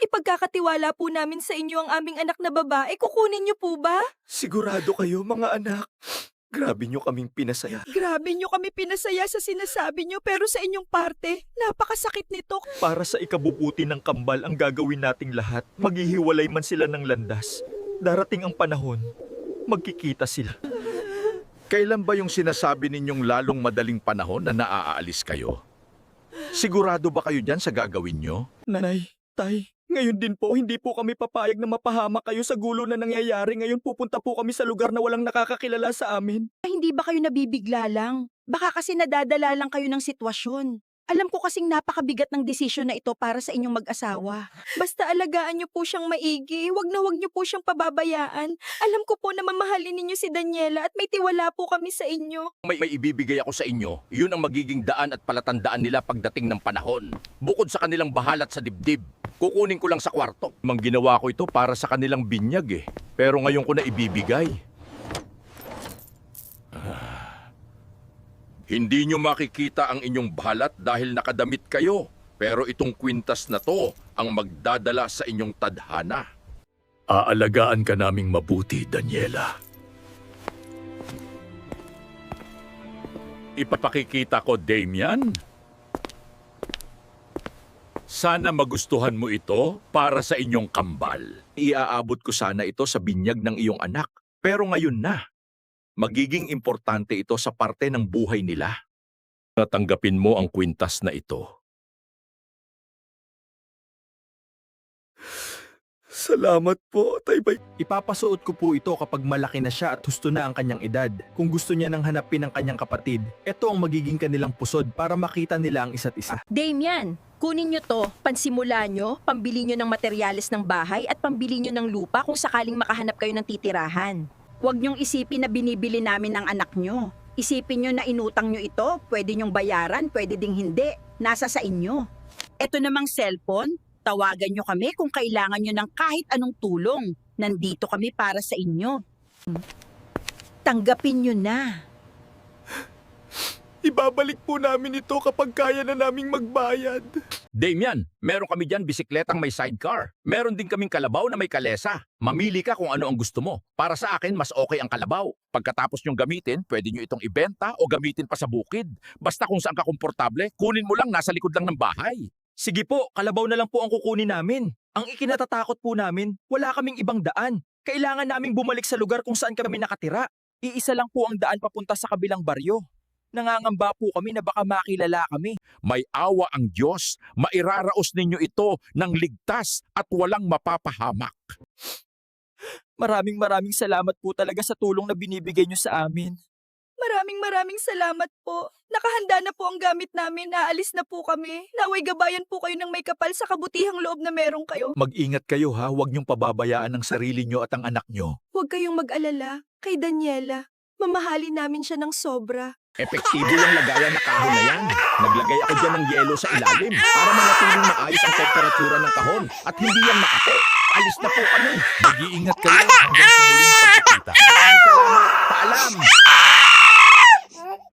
Ipagkakatiwala po namin sa inyo ang aming anak na babae. Kukunin niyo po ba? Sigurado kayo, mga anak. Grabe nyo kaming pinasaya. Grabe niyo kami pinasaya sa sinasabi niyo pero sa inyong parte, napakasakit nito. Para sa ikabubuti ng kambal ang gagawin nating lahat. Maghihiwalay man sila ng landas. Darating ang panahon, magkikita sila. Kailan ba yung sinasabi ninyong lalong madaling panahon na naaalis kayo? Sigurado ba kayo dyan sa gagawin nyo? Nanay, tay, ngayon din po, hindi po kami papayag na mapahamak kayo sa gulo na nangyayari. Ngayon pupunta po kami sa lugar na walang nakakakilala sa amin. Hindi ba kayo nabibigla lang? Baka kasi nadadala lang kayo ng sitwasyon. Alam ko kasing napakabigat ng desisyon na ito para sa inyong mag-asawa. Basta alagaan niyo po siyang maigi, wag niyo po siyang pababayaan. Alam ko po na mamahalin ninyo si Daniela at may tiwala po kami sa inyo. May ibibigay ako sa inyo. Yun ang magiging daan at palatandaan nila pagdating ng panahon. Bukod sa kanilang bahalat sa dibdib, kukunin ko lang sa kwarto. Mang ginawa ko ito para sa kanilang binyag eh. Pero ngayon ko na ibibigay. Hindi nyo makikita ang inyong bahalat dahil nakadamit kayo. Pero itong kwintas na to ang magdadala sa inyong tadhana. Aalagaan ka naming mabuti, Daniela. Ipapakikita ko, Damian. Sana magustuhan mo ito para sa inyong kambal. Iaabot ko sana ito sa binyag ng iyong anak. Pero ngayon na. Magiging importante ito sa parte ng buhay nila. Natanggapin mo ang kwintas na ito. Salamat po, Taybay. Ipapasuot ko po ito kapag malaki na siya at husto na ang kanyang edad. Kung gusto niya nang hanapin ang kanyang kapatid, ito ang magiging kanilang pusod para makita nila ang isa't isa. Damian, kunin nyo to, pansimula nyo, pambili nyo ng materyales ng bahay at pambili nyo ng lupa kung sakaling makahanap kayo ng titirahan. Huwag nyong isipin na binibili namin ang anak nyo. Isipin nyo na inutang nyo ito, pwede nyong bayaran, pwede ding hindi. Nasa sa inyo. Ito namang cellphone, tawagan nyo kami kung kailangan nyo ng kahit anong tulong. Nandito kami para sa inyo. Tanggapin nyo na. Ibabalik po namin ito kapag kaya na naming magbayad. Damian, meron kami dyan bisikletang may sidecar. Meron din kaming kalabaw na may kalesa. Mamili ka kung ano ang gusto mo. Para sa akin, mas okay ang kalabaw. Pagkatapos nyong gamitin, pwede nyo itong ibenta o gamitin pa sa bukid. Basta kung saan ka komportable, kunin mo lang, nasa likod lang ng bahay. Sige po, kalabaw na lang po ang kukunin namin. Ang ikinatatakot po namin, wala kaming ibang daan. Kailangan naming bumalik sa lugar kung saan kami nakatira. Iisa lang po ang daan papunta sa kabilang baryo. Nangangamba po kami na baka makilala kami. May awa ang Diyos. Mairaraos ninyo ito ng ligtas at walang mapapahamak. Maraming salamat po talaga sa tulong na binibigay niyo sa amin. Maraming salamat po. Nakahanda na po ang gamit namin. Aalis na po kami. Naway gabayan po kayo ng may kapal sa kabutihang loob na meron kayo. Mag-ingat kayo ha, huwag niyong pababayaan ang sarili niyo at ang anak niyo. Huwag kayong mag-alala. Kay Daniela, mamahalin namin siya ng sobra. Epektibo yung lagayan na kahon na yan. Naglagay ako dyan ng yelo sa ilalim para manatiling maayos ang temperatura ng kahon at hindi yan makate. Alis na po kami. Mag-iingat kayo hanggang sa muling pagkikita. Salamat. Paalam.